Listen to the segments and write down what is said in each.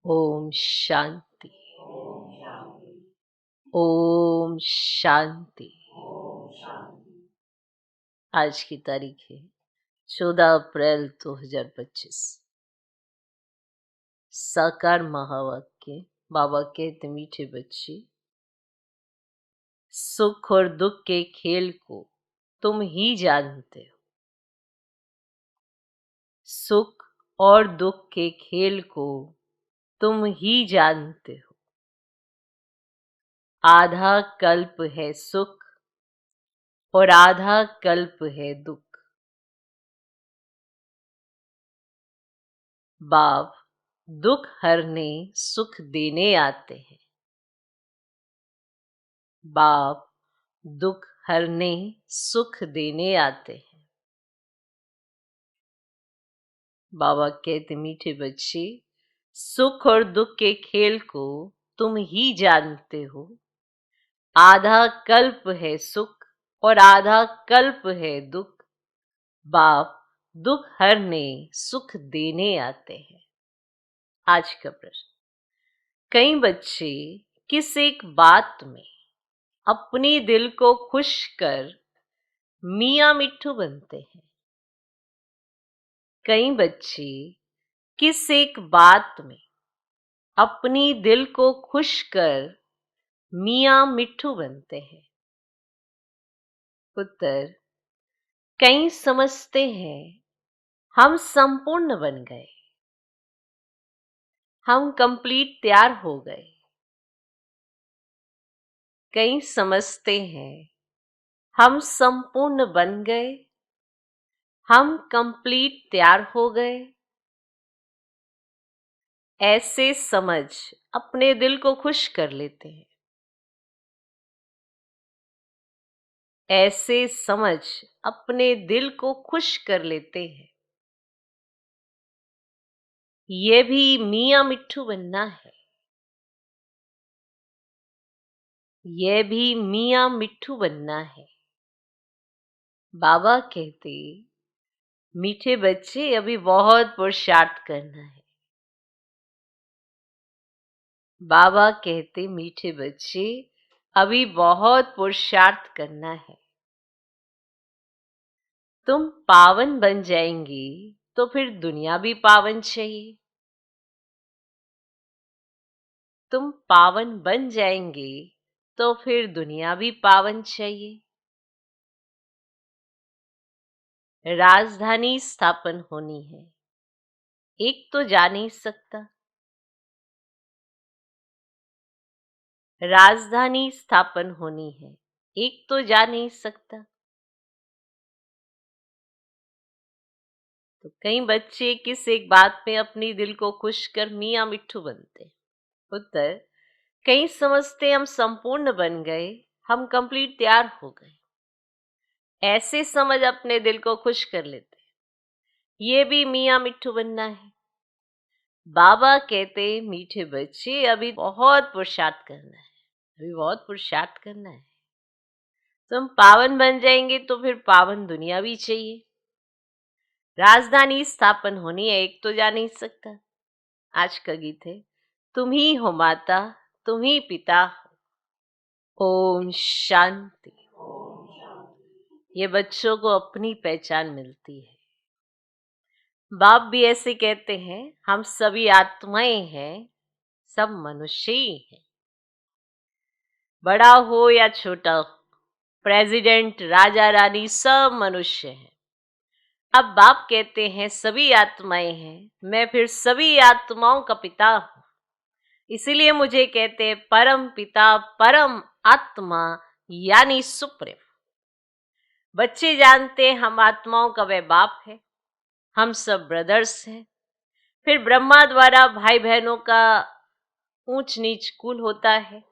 ओम शांति। ओम शांति। आज की तारीख है 14 अप्रैल 2025। साकार महावाक्य। बाबा कहते मीठे बच्चे, सुख और दुख के खेल को तुम ही जानते हो। सुख और दुख के खेल को तुम ही जानते हो। आधा कल्प है सुख और आधा कल्प है दुख। बाप दुख हरने सुख देने आते हैं। बाप दुख हरने सुख देने आते हैं। बाबा कहते मीठे बच्चे, सुख और दुख के खेल को तुम ही जानते हो। आधा कल्प है सुख और आधा कल्प है दुख। बाप दुख हरने सुख देने आते हैं। आज का प्रश्न, कई बच्चे किस एक बात में अपने दिल को खुश कर मियाँ मिट्ठू बनते हैं। कई बच्चे किस एक बात में अपनी दिल को खुश कर मियाँ मिट्ठू बनते हैं। उत्तर, कई समझते हैं हम संपूर्ण बन गए, हम कंप्लीट तैयार हो गए। कई समझते हैं हम संपूर्ण बन गए, हम कंप्लीट तैयार हो गए। ऐसे समझ अपने दिल को खुश कर लेते हैं। ऐसे समझ अपने दिल को खुश कर लेते हैं। ये भी मियाँ मिट्ठू बनना है। ये भी मियाँ मिट्ठू बनना है। बाबा कहते, मीठे बच्चे अभी बहुत पुरुषार्थ करना है। बाबा कहते, मीठे बच्चे अभी बहुत पुरुषार्थ करना है। तुम पावन बन जाएंगी तो फिर दुनिया भी पावन चाहिए। तुम पावन बन जाएंगे तो फिर दुनिया भी पावन चाहिए। राजधानी स्थापन होनी है, एक तो जा नहीं सकता। राजधानी स्थापन होनी है, एक तो जा नहीं सकता। तो कई बच्चे किस एक बात में अपनी दिल को खुश कर मियाँ मिट्ठू बनते। उत्तर, कई समझते हम संपूर्ण बन गए, हम कंप्लीट तैयार हो गए। ऐसे समझ अपने दिल को खुश कर लेते। ये भी मियाँ मिट्ठू बनना है। बाबा कहते, मीठे बच्चे अभी बहुत पुरुषार्थ करना है, अभी बहुत पुरुषार्थ करना है। तुम पावन बन जाएंगे तो फिर पावन दुनिया भी चाहिए। राजधानी स्थापन होनी है, एक तो जा नहीं सकता। आज का गीत है, तुम ही हो माता, तुम ही पिता हो। ओम शांति। ये बच्चों को अपनी पहचान मिलती है। बाप भी ऐसे कहते हैं, हम सभी आत्माएं हैं, सब मनुष्य ही हैं। बड़ा हो या छोटा हो, प्रेसिडेंट, राजा रानी, सब मनुष्य हैं। अब बाप कहते हैं सभी आत्माएं हैं, मैं फिर सभी आत्माओं का पिता हूं। इसीलिए मुझे कहते हैं परम पिता, परम आत्मा यानी सुप्रीम। बच्चे जानते हैं हम आत्माओं का वह बाप है, हम सब ब्रदर्स हैं। फिर ब्रह्मा द्वारा भाई बहनों का ऊंच नीच कुल होता है।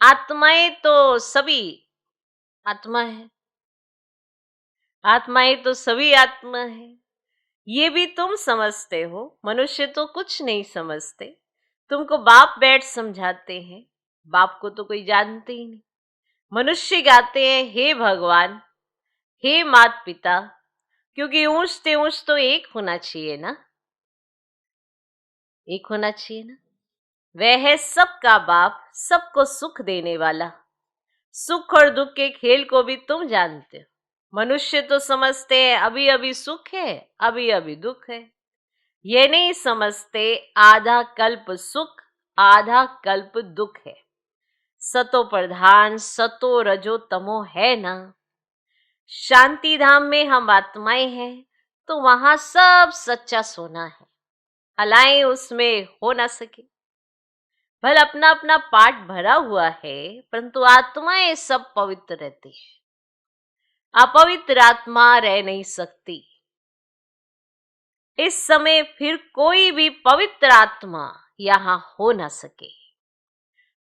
आत्माएं तो सभी आत्मा है, आत्माएं तो सभी आत्मा है। ये भी तुम समझते हो, मनुष्य तो कुछ नहीं समझते। तुमको बाप बैठ समझाते हैं, बाप को तो कोई जानते ही नहीं। मनुष्य गाते हैं हे भगवान, हे माता पिता, क्योंकि ऊंच से ऊंच तो एक होना चाहिए ना, एक होना चाहिए ना। वह है सबका बाप, सबको सुख देने वाला। सुख और दुख के खेल को भी तुम जानते हो। मनुष्य तो समझते हैं अभी अभी सुख है, अभी अभी दुख है। ये नहीं समझते आधा कल्प सुख, आधा कल्प दुख है। सतो प्रधान सतो रजो तमो है ना। शांति धाम में हम आत्माएं हैं, तो वहां सब सच्चा सोना है। अलाएं उसमें हो ना सके। भल अपना अपना पाठ भरा हुआ है, परंतु आत्माएं सब पवित्र रहती है। अपवित्र आत्मा रह नहीं सकती। इस समय फिर कोई भी पवित्र आत्मा यहां हो ना सके।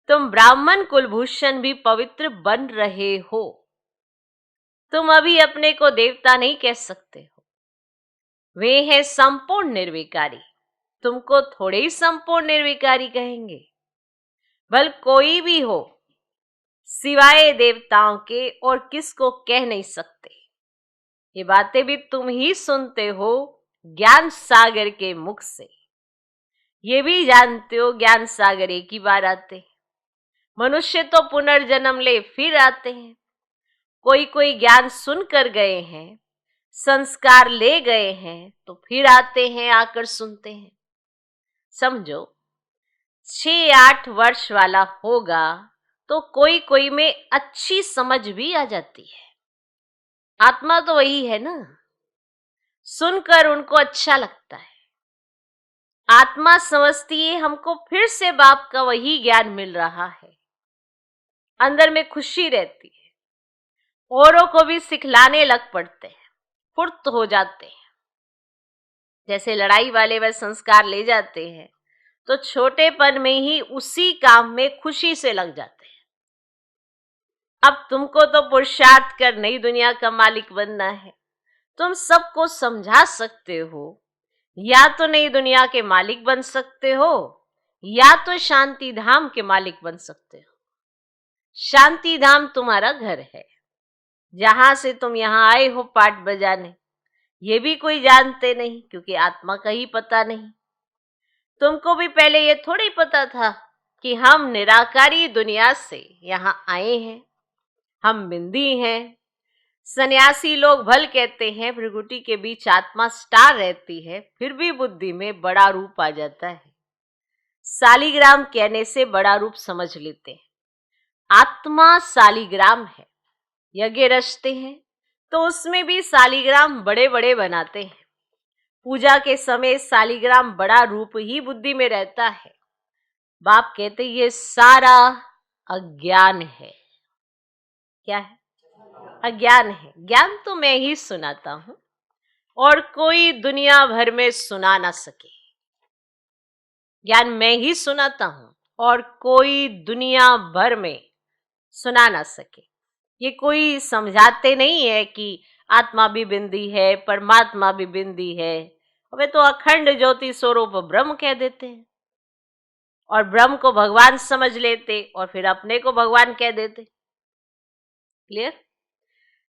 तुम ब्राह्मण कुलभूषण भी पवित्र बन रहे हो। तुम अभी अपने को देवता नहीं कह सकते हो। वे हैं संपूर्ण निर्विकारी। तुमको थोड़े ही संपूर्ण निर्विकारी कहेंगे। भल कोई भी हो, सिवाय देवताओं के और किसको कह नहीं सकते। ये बातें भी तुम ही सुनते हो ज्ञान सागर के मुख से। ये भी जानते हो ज्ञान सागर एक ही बार आते हैं। मनुष्य तो पुनर्जन्म ले फिर आते हैं। कोई कोई ज्ञान सुनकर गए हैं, संस्कार ले गए हैं, तो फिर आते हैं, आकर सुनते हैं। समझो 6-8 वर्ष वाला होगा तो कोई कोई में अच्छी समझ भी आ जाती है। आत्मा तो वही है ना। सुनकर उनको अच्छा लगता है। आत्मा समझती है हमको फिर से बाप का वही ज्ञान मिल रहा है। अंदर में खुशी रहती है। औरों को भी सिखलाने लग पड़ते हैं, फुर्त हो जाते हैं। जैसे लड़ाई वाले वह संस्कार ले जाते हैं, तो छोटेपन में ही उसी काम में खुशी से लग जाते हैं। अब तुमको तो पुरुषार्थ कर नई दुनिया का मालिक बनना है। तुम सबको समझा सकते हो। या तो नई दुनिया के मालिक बन सकते हो, या तो शांति धाम के मालिक बन सकते हो। शांति धाम तुम्हारा घर है, जहां से तुम यहां आए हो पाठ बजाने। ये भी कोई जानते नहीं, क्योंकि आत्मा का ही पता नहीं। तुमको भी पहले ये थोड़ी पता था कि हम निराकारी दुनिया से यहां आए हैं। हम बिंदी हैं। सन्यासी लोग भल कहते हैं भृगुटी के बीच आत्मा स्टार रहती है, फिर भी बुद्धि में बड़ा रूप आ जाता है। सालिग्राम कहने से बड़ा रूप समझ लेते हैं। आत्मा सालिग्राम है। यज्ञ रचते हैं तो उसमें भी सालिग्राम बड़े बड़े बनाते हैं। पूजा के समय सालिग्राम बड़ा रूप ही बुद्धि में रहता है। बाप कहते ये सारा अज्ञान है। क्या है? अज्ञान है। ज्ञान तो मैं ही सुनाता हूं और कोई दुनिया भर में सुना ना सके। ज्ञान मैं ही सुनाता हूं और कोई दुनिया भर में सुना ना सके। ये कोई समझाते नहीं है कि आत्मा भी बिंदी है, परमात्मा भी बिंदी है। वे तो अखंड ज्योति स्वरूप ब्रह्म कह देते हैं और ब्रह्म को भगवान समझ लेते और फिर अपने को भगवान कह देते। क्लियर?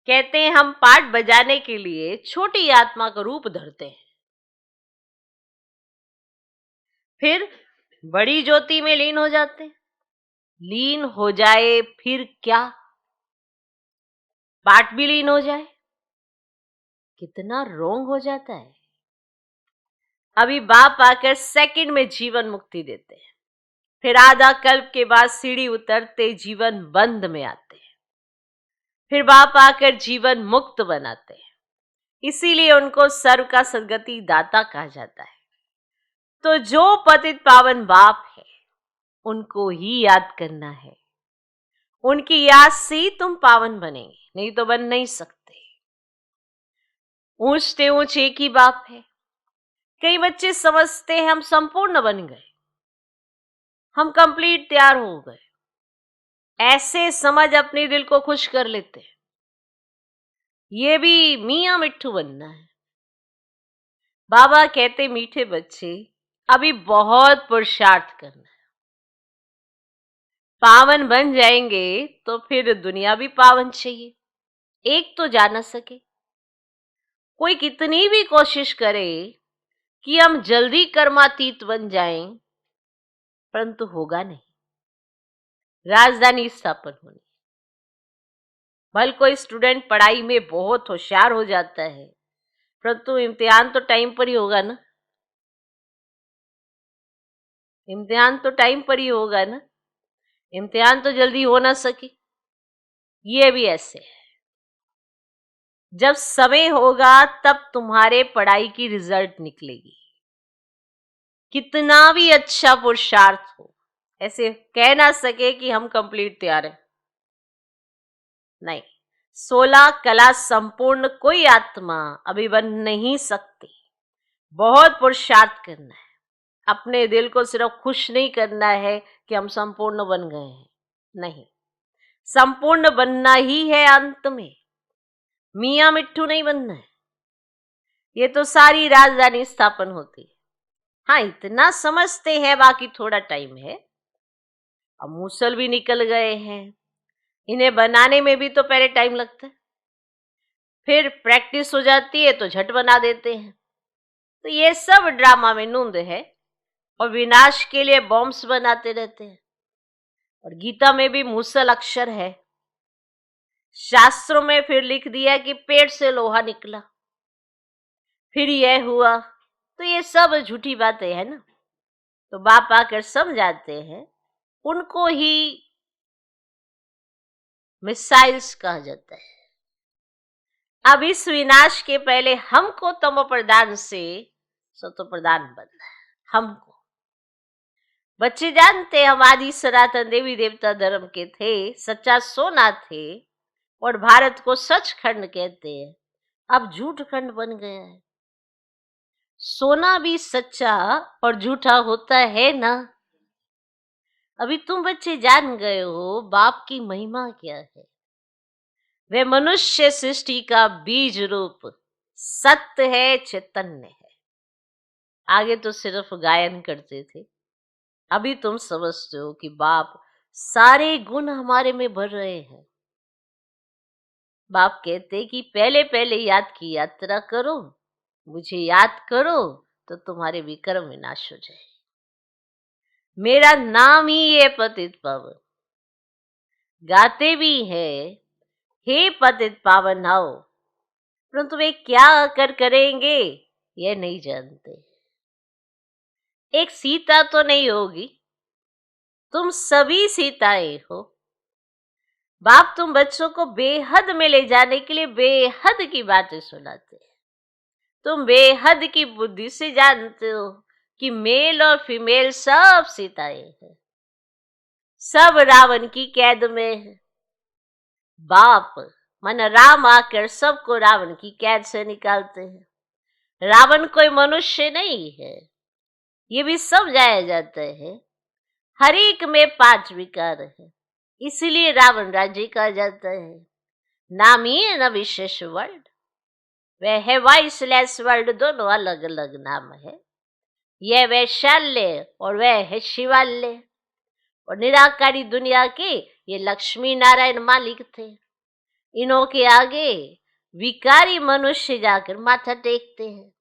कहते हैं हम पाठ बजाने के लिए छोटी आत्मा का रूप धरते हैं, फिर बड़ी ज्योति में लीन हो जाते हैं। लीन हो जाए फिर क्या? पाठ भी लीन हो जाए, कितना रोंग हो जाता है। अभी बाप आकर सेकंड में जीवन मुक्ति देते हैं, फिर आधा कल्प के बाद सीढ़ी उतरते जीवन बंद में आते हैं, फिर बाप आकर जीवन मुक्त बनाते हैं। इसीलिए उनको सर्व का सद्गति दाता कहा जाता है। तो जो पतित पावन बाप है उनको ही याद करना है। उनकी याद से ही तुम पावन बनेंगे, नहीं तो बन नहीं सकते। ऊंचते ऊंच एक ही बाप है। कई बच्चे समझते हैं हम संपूर्ण बन गए, हम कंप्लीट तैयार हो गए। ऐसे समझ अपने दिल को खुश कर लेते हैं। ये भी मियां मिट्ठू बनना है। बाबा कहते मीठे बच्चे अभी बहुत पुरुषार्थ करना है। पावन बन जाएंगे तो फिर दुनिया भी पावन चाहिए। एक तो जा ना सके। कोई कितनी भी कोशिश करे कि हम जल्दी कर्मातीत बन जाएं, परंतु होगा नहीं। राजधानी स्थापन होनी। भले कोई स्टूडेंट पढ़ाई में बहुत होशियार हो जाता है, परंतु इम्तिहान तो टाइम पर ही होगा ना। इम्तिहान तो टाइम पर ही होगा ना। इम्तिहान तो जल्दी हो ना सके। ये भी ऐसे है। जब समय होगा तब तुम्हारे पढ़ाई की रिजल्ट निकलेगी। कितना भी अच्छा पुरुषार्थ हो, ऐसे कह ना सके कि हम कंप्लीट तैयार हैं। नहीं, 16 कला संपूर्ण कोई आत्मा अभी बन नहीं सकती। बहुत पुरुषार्थ करना है। अपने दिल को सिर्फ खुश नहीं करना है कि हम संपूर्ण बन गए हैं, नहीं, संपूर्ण बनना ही है अंत में। मियां मिट्ठू नहीं बनना है। ये तो सारी राजधानी स्थापन होती है। हाँ, इतना समझते हैं, बाकी थोड़ा टाइम है। अब मूसल भी निकल गए हैं, इन्हें बनाने में भी तो पहले टाइम लगता है, फिर प्रैक्टिस हो जाती है तो झट बना देते हैं। तो ये सब ड्रामा में नूंद है और विनाश के लिए बॉम्ब्स बनाते रहते हैं। और गीता में भी मूसल अक्षर है। शास्त्रों में फिर लिख दिया कि पेड़ से लोहा निकला, फिर यह हुआ। तो ये सब झूठी बातें हैं ना। तो बाप आकर समझाते हैं, उनको ही मिसाइल्स कहा जाता है। अब इस विनाश के पहले हमको तमो प्रधान से सतो प्रधान बनना है। हमको बच्चे जानते हम आदि सनातन देवी देवता धर्म के थे, सच्चा सोना थे और भारत को सचखंड कहते हैं। अब झूठ खंड बन गया है। सोना भी सच्चा और झूठा होता है ना। अभी तुम बच्चे जान गए हो बाप की महिमा क्या है। वे मनुष्य सृष्टि का बीज रूप सत्य है, चैतन्य है। आगे तो सिर्फ गायन करते थे, अभी तुम समझते हो कि बाप सारे गुण हमारे में भर रहे हैं। बाप कहते कि पहले पहले याद की यात्रा करो, मुझे याद करो तो तुम्हारे विक्रम विनाश हो जाए। मेरा नाम ही है पतित पावन। गाते भी है, हे पतित पावन आओ, परंतु वे क्या कर करेंगे ये नहीं जानते। एक सीता तो नहीं होगी, तुम सभी सीताएं हो। बाप तुम बच्चों को बेहद में ले जाने के लिए बेहद की बातें सुनाते हैं। तुम बेहद की बुद्धि से जानते हो कि मेल और फीमेल सब सीताएं हैं, सब रावण की कैद में है। बाप मन राम आकर सबको रावण की कैद से निकालते हैं। रावण कोई मनुष्य नहीं है, ये भी समझाया जाता है। हर एक में 5 विकार है, इसीलिए रावण राज्य कहा जाता है। नाम ही है ना विशेष वर्ड, वह है वाइसलेस वर्ड, दोनों अलग अलग नाम है। यह वैशाल्य और वह है शिवाल्य। और निराकारी दुनिया के ये लक्ष्मी नारायण मालिक थे। इन्हों के आगे विकारी मनुष्य जाकर माथा टेकते हैं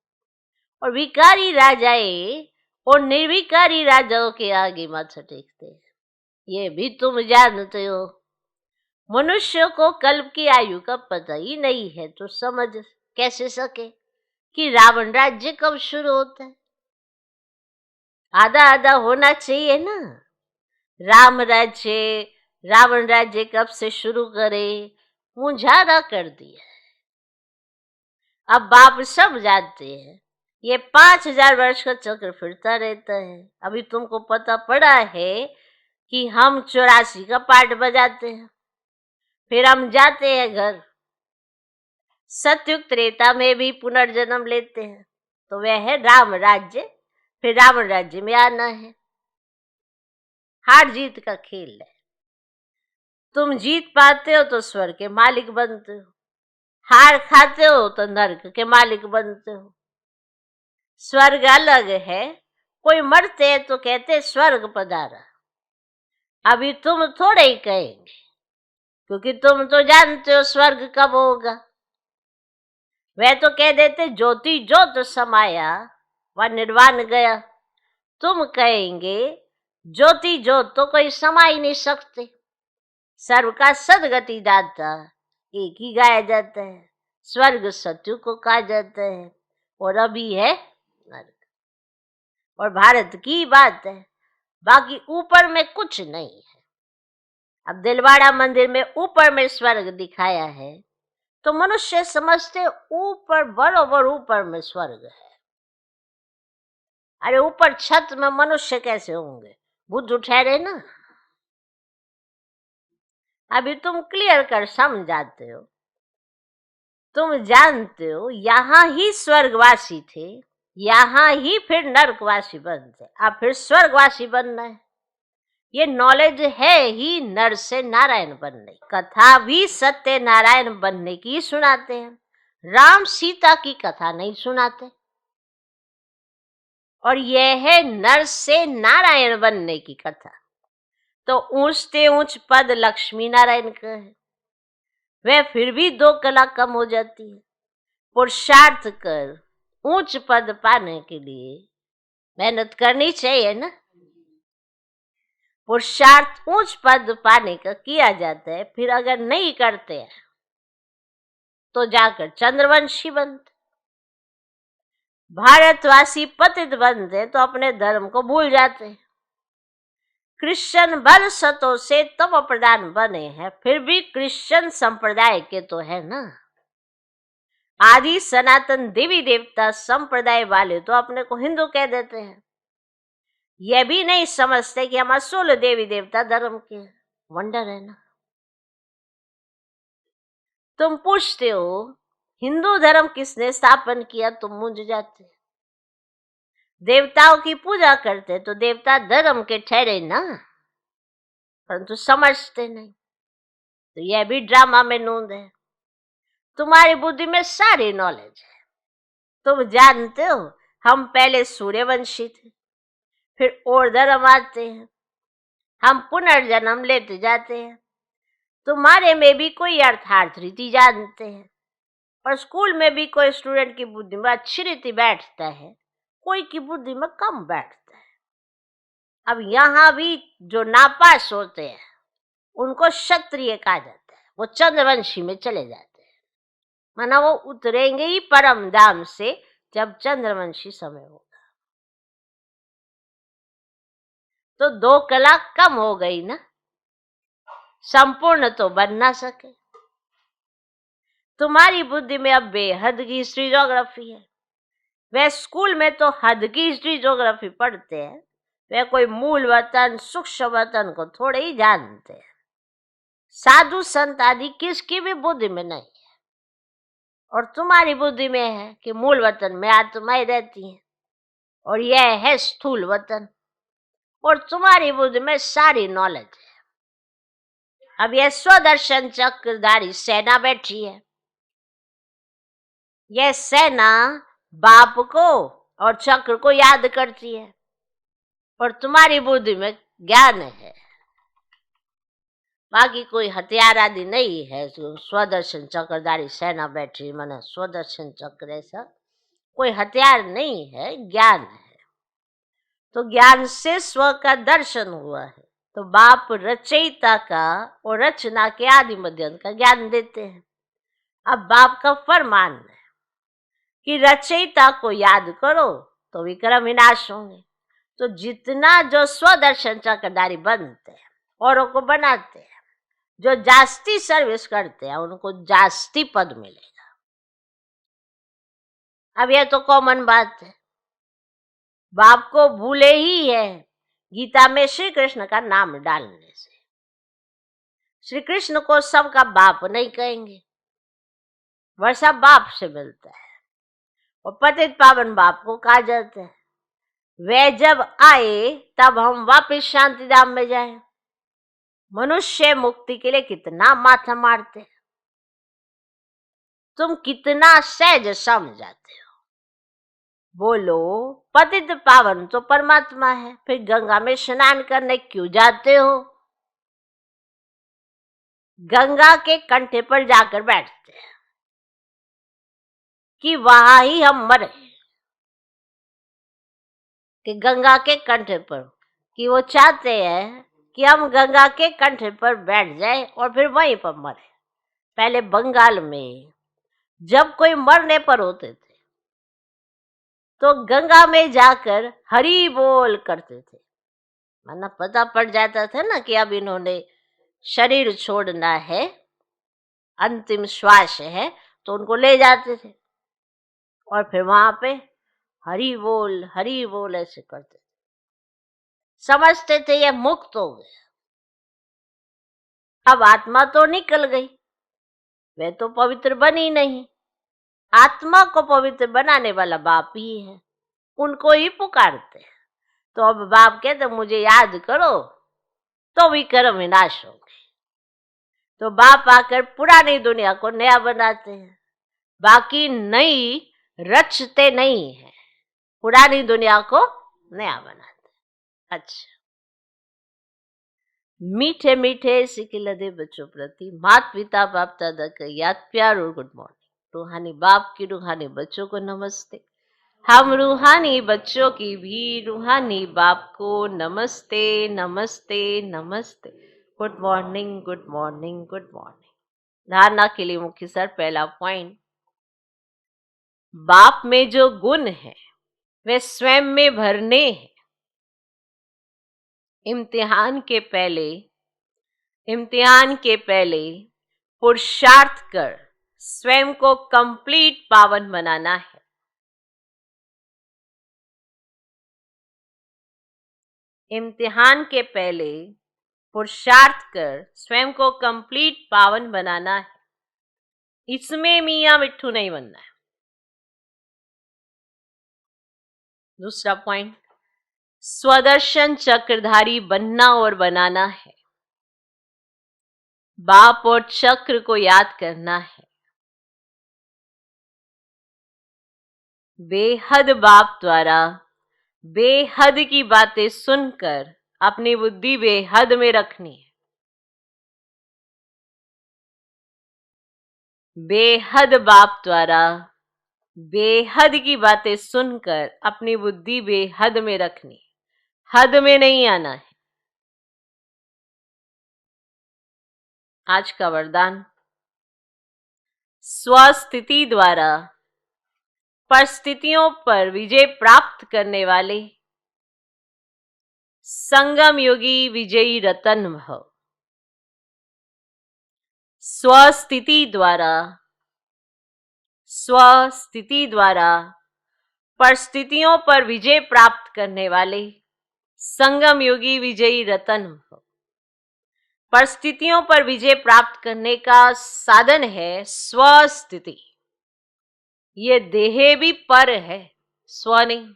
और विकारी राजाएं और निर्विकारी राजाओं के आगे माथा टेकते हैं। ये भी तुम जानते हो। मनुष्य को कल्प की आयु का पता ही नहीं है, तो समझ कैसे सके कि रावण राज्य कब शुरू होता है। आधा आधा होना चाहिए ना। राम राज्य रावण राज्य कब से शुरू करे, मुझारा कर दिया। अब बाप सब जानते हैं, ये 5000 वर्ष का चक्र फिरता रहता है। अभी तुमको पता पड़ा है कि हम 84 का पाठ बजाते हैं, फिर हम जाते हैं घर। सतयुग त्रेता में भी पुनर्जन्म लेते हैं, तो वह है राम राज्य। फिर रावण राज्य में आना है। हार जीत का खेल है। तुम जीत पाते हो तो स्वर्ग के मालिक बनते हो, हार खाते हो तो नरक के मालिक बनते हो। स्वर्ग अलग है। कोई मरते हैं तो कहते स्वर्ग पधारा। अभी तुम थोड़े ही कहेंगे, क्योंकि तुम तो जानते हो स्वर्ग कब होगा। वह तो कह देते ज्योति ज्योत समाया व निर्वाण गया। तुम कहेंगे ज्योति ज्योत तो कोई समा ही नहीं सकते। सर्व का सदगति दाता एक ही गाया जाता है। स्वर्ग सत्यु को कहा जाता है और अभी है नरक। और भारत की बात है, बाकी ऊपर में कुछ नहीं है। अब दिलवाड़ा मंदिर में ऊपर में स्वर्ग दिखाया है तो मनुष्य समझते ऊपर बरोबर ऊपर में स्वर्ग है। अरे ऊपर छत में मनुष्य कैसे होंगे, बुद्ध ठहरे ना। अभी तुम क्लियर कर समझाते हो, तुम जानते हो यहां ही स्वर्गवासी थे, यहां ही फिर नरकवासी बनते, अब फिर स्वर्गवासी बनना है। ये नॉलेज है ही नर से नारायण बनने। कथा भी सत्य नारायण बनने की सुनाते हैं, राम सीता की कथा नहीं सुनाते। और यह है नर से नारायण बनने की कथा। तो ऊंचते ऊंच पद लक्ष्मी नारायण का है, वह फिर भी 2 कला कम हो जाती है। पुरुषार्थ कर ऊंच पद पाने के लिए मेहनत करनी चाहिए ना। पुरुषार्थ ऊंच पद पाने का किया जाता है, फिर अगर नहीं करते हैं तो जाकर चंद्रवंशी बनते। भारतवासी पतित बनते तो अपने धर्म को भूल जाते। क्रिश्चियन बल सतों से तम प्रधान बने हैं, फिर भी क्रिश्चियन संप्रदाय के तो है ना। आदि सनातन देवी देवता संप्रदाय वाले तो अपने को हिंदू कह देते हैं, यह भी नहीं समझते कि हम असूल देवी देवता धर्म के। वंडर है ना। तुम पूछते हो हिंदू धर्म किसने स्थापन किया, तुम मूंझ जाते। देवताओं की पूजा करते तो देवता धर्म के ठहरे ना, परंतु समझते नहीं। तो यह भी ड्रामा में नूंद है। तुम्हारी बुद्धि में सारी नॉलेज है, तुम जानते हो हम पहले सूर्यवंशी थे, फिर और धर्म आते हैं, हम पुनर्जन्म लेते जाते हैं। तुम्हारे में भी कोई अर्थार्थ रीति जानते हैं, और स्कूल में भी कोई स्टूडेंट की बुद्धि में अच्छी रीति बैठता है, कोई की बुद्धि में कम बैठता है। अब यहाँ भी जो नापास होते हैं उनको क्षत्रिय कहा जाता है, वो चंद्रवंशी में चले जाते हैं। माना वो उतरेंगे ही परम धाम से जब चंद्रवंशी समय होगा। तो 2 कला कम हो गई ना, संपूर्ण तो बन ना सके। तुम्हारी बुद्धि में अब बेहद की हिस्ट्री ज्योग्राफी है। वह स्कूल में तो हद की हिस्ट्री ज्योग्राफी पढ़ते हैं, वे कोई मूल वतन सूक्ष्म वतन को थोड़े ही जानते हैं। साधु संत आदि किसकी भी बुद्धि में नहीं है, और तुम्हारी बुद्धि में है कि मूल वतन में आत्माएं रहती हैं और यह है स्थूल वतन, और तुम्हारी बुद्धि में सारी नॉलेज है। अब यह स्वदर्शन चक्रधारी सेना बैठी है, यह सेना बाप को और चक्र को याद करती है, और तुम्हारी बुद्धि में ज्ञान है, बाकी कोई हथियार आदि नहीं है। स्वदर्शन चक्रधारी सेना बैठी, माने स्वदर्शन चक्र ऐसा कोई हथियार नहीं है, ज्ञान है। तो ज्ञान से स्व का दर्शन हुआ है, तो बाप रचयिता का और रचना के आदि मध्यम का ज्ञान देते हैं। अब बाप का फरमान है कि रचयिता को याद करो तो विक्रम विनाश होंगे। तो जितना जो स्वदर्शन चक्रधारी बनते हैं औरों को बनाते हैं, जो जास्ती सर्विस करते हैं उनको जास्ती पद मिलेगा। अब यह तो कॉमन बात है, बाप को भूले ही है गीता में श्री कृष्ण का नाम डालने से। श्री कृष्ण को सबका बाप नहीं कहेंगे, वर्षा बाप से मिलता है, और पतित पावन बाप को कहा जाता है। वे जब आए तब हम वापिस शांति धाम में जाए। मनुष्य मुक्ति के लिए कितना माथा मारते, तुम कितना सहज समझाते हो। बोलो पतित पावन तो परमात्मा है, फिर गंगा में स्नान करने क्यों जाते हो? गंगा के कंठे पर जाकर बैठते हैं कि वहां ही हम मरे, कि गंगा के कंठे पर कि वो चाहते हैं कि हम गंगा के कंठ पर बैठ जाए और फिर वहीं पर मरे। पहले बंगाल में जब कोई मरने पर होते थे तो गंगा में जाकर हरि बोल करते थे, वरना पता पड़ जाता था ना कि अब इन्होंने शरीर छोड़ना है, अंतिम श्वास है, तो उनको ले जाते थे और फिर वहां पे हरि बोल ऐसे करते थे। समझते थे ये मुक्त हो गए। अब आत्मा तो निकल गई, वे तो पवित्र बनी नहीं। आत्मा को पवित्र बनाने वाला बाप ही है, उनको ही पुकारते हैं। तो अब बाप कहते मुझे याद करो तो भी कर्म विनाश होंगे। तो बाप आकर पुरानी दुनिया को नया बनाते हैं, बाकी नई रचते नहीं है, पुरानी दुनिया को नया बनाते हैं। अच्छा, मीठे मीठे सिके लदे बच्चों प्रति माता पिता बाप दादा का याद प्यार और गुड मॉर्निंग। रूहानी बाप की रूहानी बच्चों को नमस्ते। हम रूहानी बच्चों की भी रूहानी बाप को नमस्ते नमस्ते नमस्ते। Good morning good morning good morning. धारणा के लिए मुख्य सर पहला पॉइंट, बाप में जो गुण है वे स्वयं में भरने हैं। इम्तिहान के पहले पुरुषार्थ कर स्वयं को कंप्लीट पावन बनाना है। इम्तिहान के पहले पुरुषार्थ कर स्वयं को कंप्लीट पावन बनाना है। इसमें मियां मिट्ठू नहीं बनना है। दूसरा पॉइंट, स्वदर्शन चक्रधारी बनना और बनाना है। बाप और चक्र को याद करना है। बेहद बाप द्वारा बेहद की बातें सुनकर अपनी बुद्धि बेहद में रखनी है। बेहद बाप द्वारा बेहद की बातें सुनकर अपनी बुद्धि बेहद में रखनी है, हद में नहीं आना है। आज का वरदान, स्वस्थिति द्वारा परिस्थितियों पर विजय प्राप्त करने वाले संगम योगी विजयी रतन भव। स्वस्थिति द्वारा परिस्थितियों पर विजय प्राप्त करने वाले संगम योगी विजयी रतन भव। परिस्थितियों पर विजय प्राप्त करने का साधन है स्वस्थिति। ये देह भी पर है, स्व नहीं।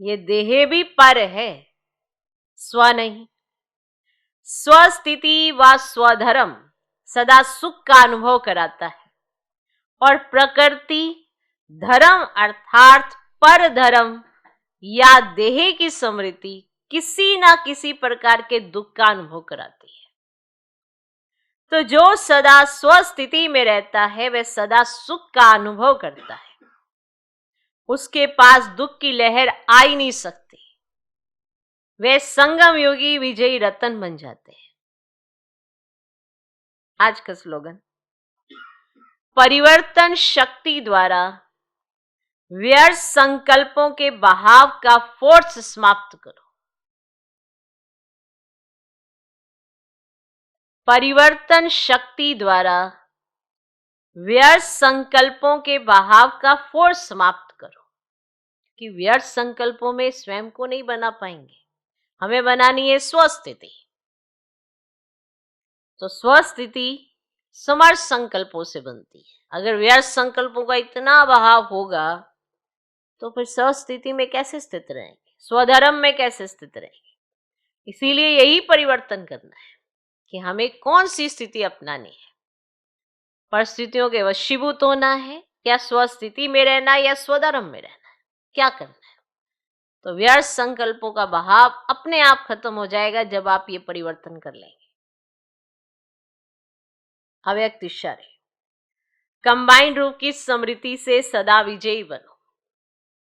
ये देह भी पर है, स्व नहीं। स्वस्थिति व स्वधर्म सदा सुख का अनुभव कराता है और प्रकृति धर्म अर्थात पर धर्म या देह की समृद्धि किसी ना किसी प्रकार के दुख का अनुभव कराती है। तो जो सदा स्वस्थिति में रहता है वह सदा सुख का अनुभव करता है, उसके पास दुख की लहर आ ही नहीं सकती। वे संगम योगी विजयी रतन बन जाते हैं। आज का स्लोगन, परिवर्तन शक्ति द्वारा व्यर्थ संकल्पों के बहाव का फोर्स समाप्त करो। परिवर्तन शक्ति द्वारा व्यर्थ संकल्पों के बहाव का फोर्स समाप्त करो। कि व्यर्थ संकल्पों में स्वयं को नहीं बना पाएंगे, हमें बनानी है स्वस्थिति। तो स्वस्थिति समर्थ संकल्पों से बनती है। अगर व्यर्थ संकल्पों का इतना बहाव होगा तो फिर स्वस्थिति में कैसे स्थित रहेंगे, स्वधर्म में कैसे स्थित रहेंगे। इसीलिए यही परिवर्तन करना है कि हमें कौन सी स्थिति अपनानी है। परिस्थितियों के वशीभूत होना है, क्या स्वस्थिति में रहना है या स्वधर्म में रहना है, क्या करना है। तो व्यर्थ संकल्पों का बहाव अपने आप खत्म हो जाएगा जब आप ये परिवर्तन कर लेंगे। अव्यक्त इशारे, कंबाइंड रूप की स्मृति से सदा विजयी बनो।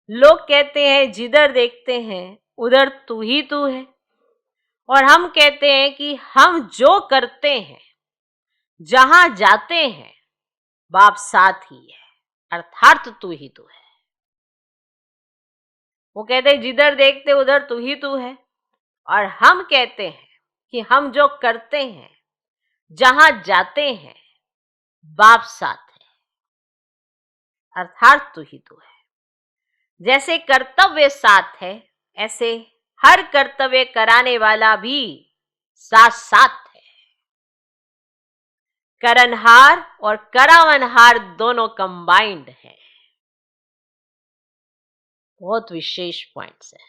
लोग कहते हैं जिधर देखते हैं उधर तू ही तू है। और हम कहते हैं कि हम जो करते हैं, जहां जाते हैं, बाप साथ ही है, अर्थात तू ही तू है। वो कहते हैं जिधर देखते उधर तू ही तू है, और हम कहते हैं कि हम जो करते हैं, जहां जाते हैं, बाप साथ है, अर्थात तू ही तू है। जैसे कर्तव्य साथ है, ऐसे हर कर्तव्य कराने वाला भी साथ साथ है। करनहार और करावनहार दोनों कंबाइंड हैं। बहुत विशेष पॉइंट्स है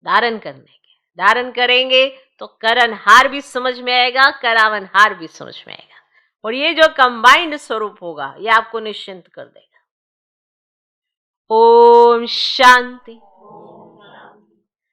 धारण करने के। धारण करेंगे तो करनहार भी समझ में आएगा, करावनहार भी समझ में आएगा, और ये जो कंबाइंड स्वरूप होगा ये आपको निश्चिंत कर देगा। ओम शांति।